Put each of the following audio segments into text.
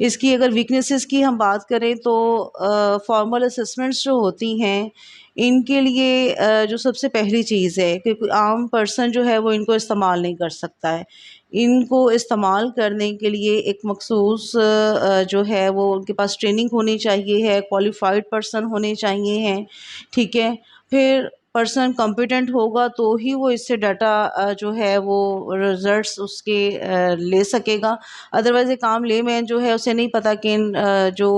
اس کی اگر ویکنیسز کی ہم بات کریں تو فارمل اسسمنٹس جو ہوتی ہیں ان کے لیے جو سب سے پہلی چیز ہے کہ کوئی عام پرسن جو ہے وہ ان کو استعمال نہیں کر سکتا ہے. ان کو استعمال کرنے کے لیے ایک مخصوص جو ہے وہ ان کے پاس ٹریننگ ہونی چاہیے ہے، کوالیفائڈ پرسن ہونے چاہیے ہیں. ٹھیک ہے، پھر پرسن کمپیٹنٹ ہوگا تو ہی وہ اس سے ڈاٹا جو ہے وہ ریزلٹس اس کے لے سکے گا. ادروائز ایک عام لے مین جو ہے اسے نہیں پتہ کہ ان جو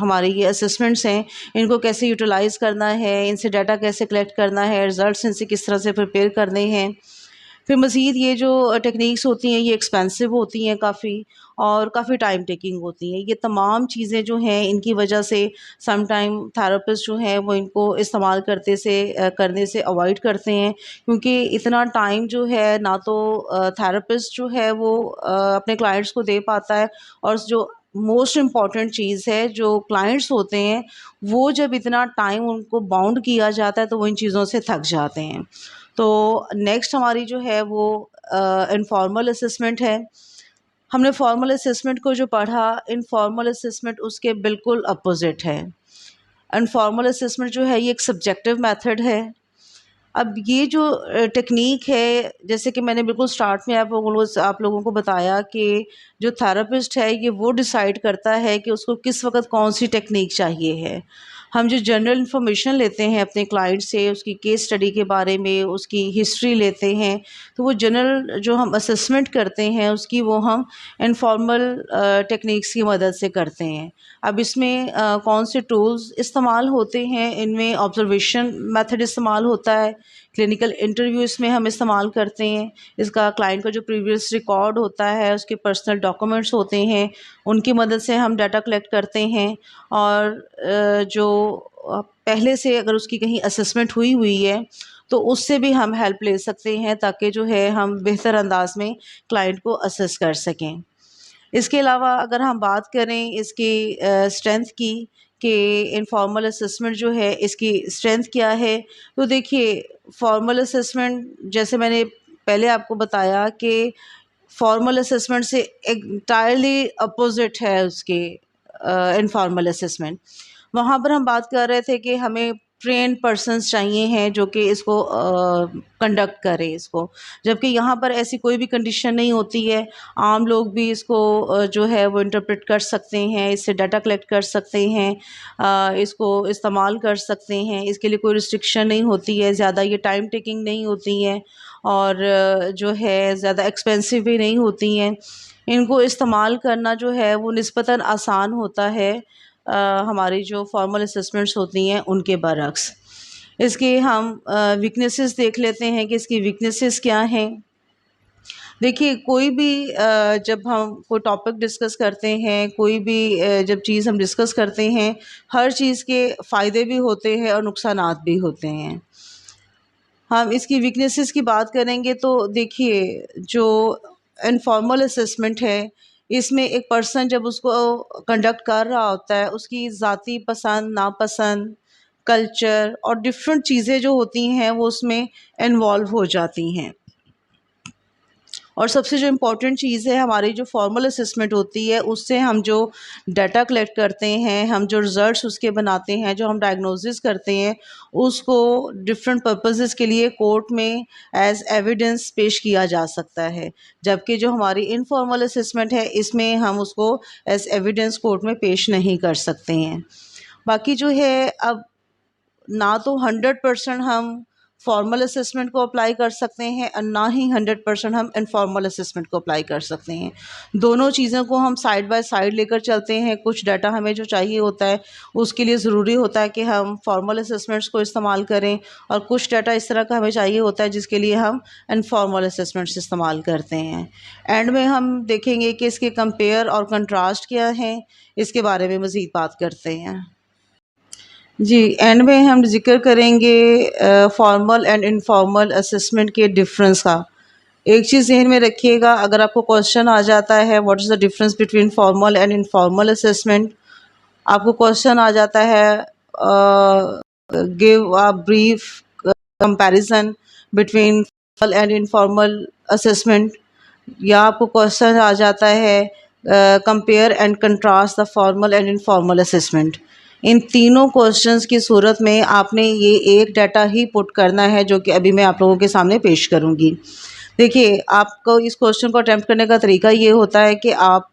ہمارے یہ اسسمنٹس ہیں ان کو کیسے یوٹیلائز کرنا ہے، ان سے ڈاٹا کیسے کلیکٹ کرنا ہے، ریزلٹس ان سے کس طرح سے پریپیئر کرنے ہیں. پھر مزید یہ جو ٹیکنیکس ہوتی ہیں یہ ایکسپینسو ہوتی ہیں کافی، اور کافی ٹائم ٹیکنگ ہوتی ہیں. یہ تمام چیزیں جو ہیں ان کی وجہ سے سم ٹائم تھراپسٹ جو ہیں وہ ان کو استعمال کرنے سے اوائڈ کرتے ہیں، کیونکہ اتنا ٹائم جو ہے نہ تو تھراپسٹ جو ہے وہ اپنے کلائنٹس کو دے پاتا ہے، اور جو موسٹ امپورٹنٹ چیز ہے جو کلائنٹس ہوتے ہیں وہ جب اتنا ٹائم ان کو باؤنڈ کیا جاتا ہے تو وہ ان چیزوں سے تھک جاتے ہیں. تو نیکسٹ ہماری جو ہے وہ انفارمل اسسمنٹ ہے. ہم نے فارمل اسسمنٹ کو جو پڑھا، انفارمل اسسمنٹ اس کے بالکل اپوزٹ ہے. انفارمل اسسمنٹ جو ہے یہ ایک سبجیکٹیو میتھڈ ہے. اب یہ جو ٹیکنیک ہے، جیسے کہ میں نے بالکل سٹارٹ میں آپ لوگوں کو بتایا کہ جو تھراپسٹ ہے یہ وہ ڈیسائیڈ کرتا ہے کہ اس کو کس وقت کون سی ٹیکنیک چاہیے ہے. ہم جو جنرل انفارمیشن لیتے ہیں اپنے کلائنٹ سے، اس کی کیس اسٹڈی کے بارے میں، اس کی ہسٹری لیتے ہیں، تو وہ جنرل جو ہم اسسمنٹ کرتے ہیں اس کی وہ ہم انفارمل ٹیکنیکس کی مدد سے کرتے ہیں. اب اس میں کون سے ٹولز استعمال ہوتے ہیں؟ ان میں آبزرویشن میتھڈ استعمال ہوتا ہے، کلینکل انٹرویو اس میں ہم استعمال کرتے ہیں. اس کا کلائنٹ کا جو پریویس ریکارڈ ہوتا ہے، اس کے پرسنل ڈاکومنٹس ہوتے ہیں، ان کی مدد سے ہم ڈاٹا کلیکٹ کرتے ہیں. اور جو پہلے سے اگر اس کی کہیں اسسمنٹ ہوئی ہے تو اس سے بھی ہم ہیلپ لے سکتے ہیں تاکہ جو ہے ہم بہتر انداز میں کلائنٹ کو اسس کر سکیں. اس کے علاوہ اگر ہم بات کریں اس کی اسٹرینتھ کی کہ انفارمل اسسمنٹ جو ہے اس کی اسٹرینتھ کیا ہے، تو دیکھیے فارمل اسسمنٹ جیسے میں نے پہلے آپ کو بتایا کہ فارمل اسسمنٹ سے انٹائرلی اپوزٹ ہے اس کے انفارمل اسسمنٹ. وہاں پر ہم بات کر رہے تھے کہ ہمیں ٹرینڈ پرسنس چاہیے ہیں جو کہ اس کو کنڈکٹ کرے اس کو، جبکہ یہاں پر ایسی کوئی بھی کنڈیشن نہیں ہوتی ہے. عام لوگ بھی اس کو جو ہے وہ انٹرپریٹ کر سکتے ہیں، اس سے ڈاٹا کلیکٹ کر سکتے ہیں، اس کو استعمال کر سکتے ہیں. اس کے لیے کوئی ریسٹرکشن نہیں ہوتی ہے، زیادہ یہ ٹائم ٹیکنگ نہیں ہوتی ہیں، اور جو ہے زیادہ ایکسپینسو بھی نہیں ہوتی ہیں. ان کو استعمال کرنا جو ہے وہ نسبتاً آسان ہوتا ہے ہماری جو فارمل اسسمنٹس ہوتی ہیں ان کے برعکس. اس کے ہم ویکنیسز دیکھ لیتے ہیں کہ اس کی ویکنیسز کیا ہیں. دیکھیے کوئی بھی جب ہم کوئی ٹاپک ڈسکس کرتے ہیں، کوئی بھی جب چیز ہم ڈسکس کرتے ہیں، ہر چیز کے فائدے بھی ہوتے ہیں اور نقصانات بھی ہوتے ہیں. ہم اس کی ویکنیسز کی بات کریں گے تو دیکھیے جو انفارمل اسسمنٹ ہے اس میں ایک پرسن جب اس کو کنڈکٹ کر رہا ہوتا ہے اس کی ذاتی پسند ناپسند، کلچر اور ڈفرینٹ چیزیں جو ہوتی ہیں وہ اس میں انوالو ہو جاتی ہیں. اور سب سے جو امپورٹنٹ چیز ہے ہماری جو فارمل اسسمنٹ ہوتی ہے اس سے ہم جو ڈاٹا کلیکٹ کرتے ہیں، ہم جو ریزلٹس اس کے بناتے ہیں، جو ہم ڈائگنوسس کرتے ہیں، اس کو ڈفرینٹ پرپزز کے لیے کورٹ میں ایز ایویڈنس پیش کیا جا سکتا ہے. جبکہ جو ہماری انفارمل اسسمنٹ ہے اس میں ہم اس کو ایز ایویڈنس کورٹ میں پیش نہیں کر سکتے ہیں. باقی جو ہے اب نہ تو 100% ہم فارمل اسسمنٹ کو اپلائی کر سکتے ہیں اور نہ ہی 100% ہم انفارمل اسسمنٹ کو اپلائی کر سکتے ہیں. دونوں چیزوں کو ہم سائڈ بائی سائڈ لے کر چلتے ہیں. کچھ ڈاٹا ہمیں جو چاہیے ہوتا ہے اس کے لیے ضروری ہوتا ہے کہ ہم فارمل اسسمنٹس کو استعمال کریں، اور کچھ ڈاٹا اس طرح کا ہمیں چاہیے ہوتا ہے جس کے لیے ہم انفارمل اسسمنٹس استعمال کرتے ہیں. اینڈ میں ہم دیکھیں گے کہ اس کے کمپیئر اور کنٹراسٹ کیا ہیں، اس کے بارے میں مزید بات کرتے ہیں. جی اینڈ میں ہم ذکر کریں گے فارمل اینڈ انفارمل اسسمنٹ کے ڈفرینس کا. ایک چیز ذہن میں رکھیے گا، اگر آپ کو کوشچن آ جاتا ہے what is the difference between formal and informal assessment, آپ کو کوشچن آ جاتا ہے give a brief comparison between formal and informal assessment, یا آپ کو کوشچن آ جاتا ہے compare and contrast the formal and informal assessment. ان تینوں کوشچنس کی صورت میں آپ نے یہ ایک ڈیٹا ہی پٹ کرنا ہے جو کہ ابھی میں آپ لوگوں کے سامنے پیش کروں گی. دیکھیے آپ کو اس کوشچن کو اٹیمپٹ کرنے کا طریقہ یہ ہوتا ہے کہ آپ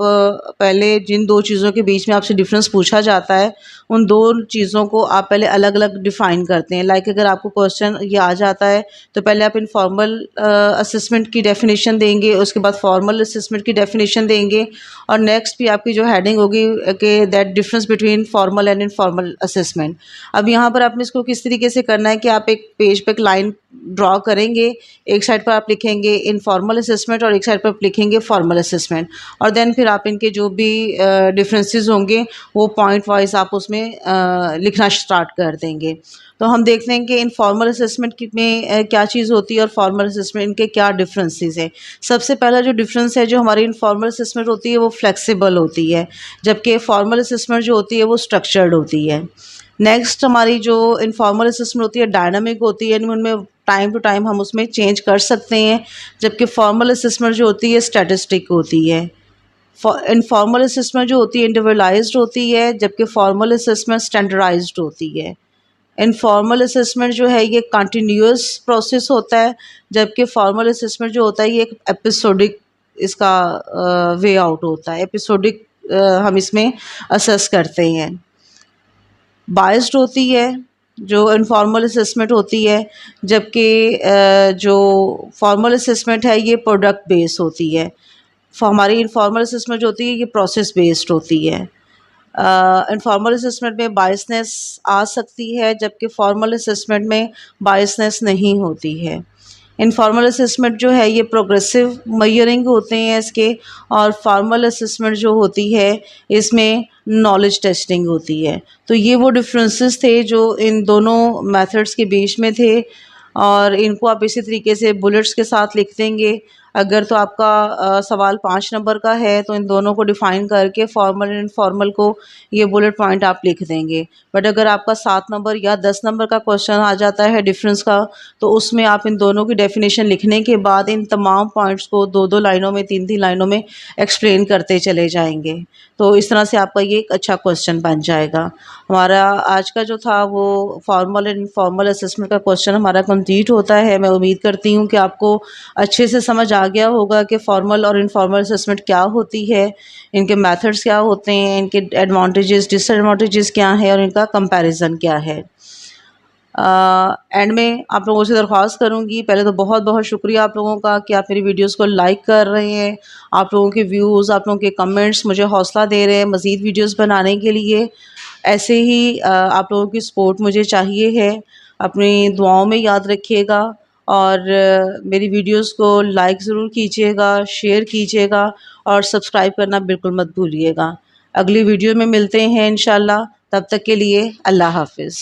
پہلے جن دو چیزوں کے بیچ میں آپ سے ڈفرینس پوچھا جاتا ہے ان دو چیزوں کو آپ پہلے الگ الگ ڈیفائن کرتے ہیں. لائک اگر آپ کو کوشچن یہ آ جاتا ہے تو پہلے آپ انفارمل اسسمنٹ کی ڈیفینیشن دیں گے, اس کے بعد فارمل اسسمنٹ کی ڈیفینیشن دیں گے, اور نیکسٹ بھی آپ کی جو ہیڈنگ ہوگی کہ that difference between formal and informal assessment. اب یہاں پر آپ نے اس کو کس طریقے سے کرنا ہے کہ آپ ایک پیج پہ ایک لائن ڈرا کریں گے, ایک سائڈ پر آپ لکھیں گے انفارمل اسسمنٹ اور ایک سائڈ پر آپ لکھیں گے فارمل اسسمنٹ, اور دین پھر آپ ان کے جو بھی ڈفرینسز ہوں گے وہ پوائنٹ وائز آپ اس میں لکھنا اسٹارٹ کر دیں گے. تو ہم دیکھتے ہیں کہ انفارمل اسسمنٹ میں کیا چیز ہوتی ہے اور فارمل اسسمنٹ ان کے کیا ڈفرینسز ہیں. سب سے پہلا جو ڈفرینس ہے جو ہماری انفارمل اسسمنٹ ہوتی ہے وہ فلیکسیبل ہوتی ہے, جبکہ فارمل اسسمنٹ جو ہوتی ہے وہ اسٹرکچرڈ ہوتی ہے. نیکسٹ ہماری جو انفارمل اسسمنٹ ہوتی ہے ڈائنامک ہوتی ہے, یعنی ان میں ٹائم ٹو ٹائم ہم اس میں چینج کر سکتے ہیں, جبکہ فارمل اسسمنٹ جو ہوتی ہے اسٹیٹسٹک ہوتی ہے. انفارمل اسسمنٹ جو ہوتی ہے انڈیویجولائزڈ ہوتی ہے, جبکہ فارمل اسسمنٹ اسٹینڈرڈائزڈ ہوتی ہے. انفارمل اسسمنٹ جو ہے یہ کنٹینیوس پروسیس ہوتا ہے, جبکہ فارمل اسسمنٹ جو ہوتا ہے یہ ایک ایپیسوڈک اس کا وے آؤٹ ہوتا ہے, ایپیسوڈک ہم اس میں اسیس کرتے ہیں. بائسڈ ہوتی ہے جو انفارمل اسسمنٹ ہوتی ہے, جبکہ جو فارمل اسسمنٹ ہے یہ پروڈکٹ بیس ہوتی ہے. ہماری انفارمل اسسمنٹ جو ہوتی ہے یہ پروسیس بیسڈ ہوتی ہے. انفارمل اسسمنٹ میں بائسنس آ سکتی ہے, جبکہ فارمل اسسمنٹ میں بائسنس نہیں ہوتی ہے. انفارمل اسسمنٹ جو ہے یہ پروگریسو میئرنگ ہوتے ہیں اس کے, اور فارمل اسسمنٹ جو ہوتی ہے اس میں نالج ٹیسٹنگ ہوتی ہے. تو یہ وہ ڈفرینسز تھے جو ان دونوں میتھڈس کے بیچ میں تھے, اور ان کو آپ اسی طریقے سے بلٹس کے ساتھ لکھ دیں گے. اگر تو آپ کا سوال 5 نمبر کا ہے تو ان دونوں کو ڈیفائن کر کے فارمل اینڈ انفارمل کو یہ بلٹ پوائنٹ آپ لکھ دیں گے. بٹ اگر آپ کا 7 نمبر یا 10 نمبر کا کوشچن آ جاتا ہے ڈفرینس کا, تو اس میں آپ ان دونوں کی ڈیفینیشن لکھنے کے بعد ان تمام پوائنٹس کو 2 لائنوں میں 3 لائنوں میں ایکسپلین کرتے چلے جائیں گے. تو اس طرح سے آپ کا یہ ایک اچھا کوشچن بن جائے گا. ہمارا آج کا جو تھا وہ فارمل اینڈ انفارمل اسسمنٹ کا کوشچن ہمارا کمپلیٹ ہوتا ہے. میں امید کرتی ہوں کہ آپ کو اچھے سے سمجھ آ گیا ہوگا کہ فارمل اور انفارمل اسسمنٹ کیا ہوتی ہے, ان کے میتھڈس کیا ہوتے ہیں, ان کے ایڈوانٹیجز ڈس ایڈوانٹیجز کیا ہیں, اور ان کا کمپیریزن کیا ہے. اینڈ میں آپ لوگوں سے درخواست کروں گی, پہلے تو بہت بہت شکریہ آپ لوگوں کا کہ آپ میری ویڈیوز کو لائک کر رہے ہیں. آپ لوگوں کے ویوز, آپ لوگوں کے کمنٹس مجھے حوصلہ دے رہے ہیں مزید ویڈیوز بنانے کے لیے. ایسے ہی آپ لوگوں کی سپورٹ مجھے چاہیے ہے. اپنی دعاؤں میں یاد رکھیے گا, اور میری ویڈیوز کو لائک ضرور کیجیے گا, شیئر کیجیے گا, اور سبسکرائب کرنا بالکل مت بھولیے گا. اگلی ویڈیو میں ملتے ہیں انشاءاللہ. تب تک کے لیے اللہ حافظ.